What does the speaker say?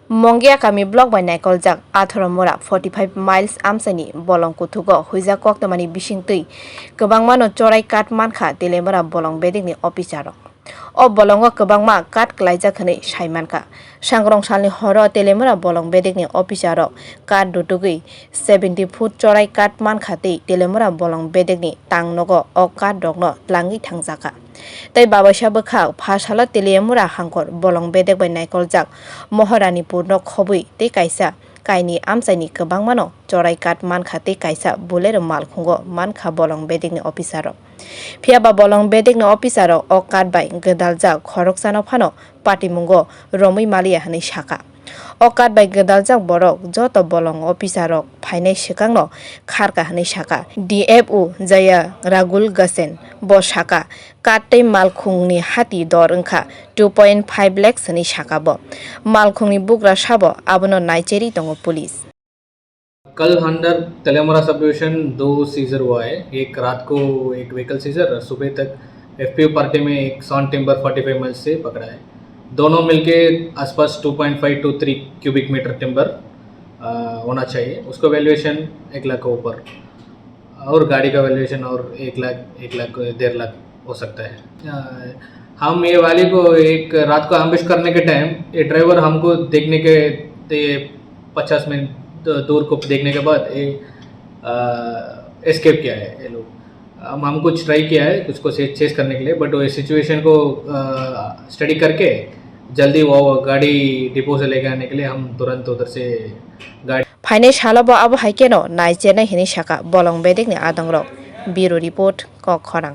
Mongia kami blog by Nicole Jack Athoramora 45 miles amsani bolong kutugo huiza kok tamani bisingtui kebangmano chorai kat mankha telemora bolong bedingni officer o bolongo kebangma kat klaija khani saimanka sangrong salni horo telemora bolong bedingni officer kat dutugui 70 foot chorai kat mankha tei telemora bolong bedingni tangnogo o kat dogno tlangi thangjaka tei babasa bokha phasala telemora hangkor bolong bedek by Nicole Jack Moharani purno khobui tei kaisa kaini amsaini kebangmano chorai kat mankha tei kaisa bolero malkhungo mankha bolong bedekni officer phiaba bolong bedekni officer o kat bai gedaljak khoroksano phano patimungo romui malia hani saka o kat bai gedaljak borok joto bolong officer rok phainai sikangno kharka hani saka DFO jaya ragul gasen bo saka kattei malkhungni hati dor wngkha 2.5 lakhs ni saka bo malkhungni bugra sabo abono naicheri tongo police. कल अंदर तेलेमोरा sub division 2 scissor हुआ है। एक रात को एक vehicle scissor, सुबह तक एफपीओ पार्टी में एक सॉन टिम्बर 45 माइल्स से पकड़ा है। दोनों मिलके आसपास 2.5 to 3 क्यूबिक मीटर टिम्बर होना चाहिए। उसको वैल्यूएशन 1 लाख के ऊपर और गाड़ी का वैल्यूएशन और 1 लाख 1.5 लाख हो सकता है। हम ये वाली को एक रात को एम्बुश करने के टाइम ये ड्राइवर हमको देखने के 50 मिनट दूर को देखने के बाद एस्केप किया है ये लोग। हम कुछ ट्राई किया है कुछ को चेस करने के लिए, बट वो सिचुएशन को स्टडी करके जल्दी वो गाड़ी डिपो से लेके आने के लिए हम तुरंत उधर से गाड़ी फाइने सालाबो अब हाइकेनो नाइचेना हिनि साका bolong bedekni adongrok। Bureau report क खरां।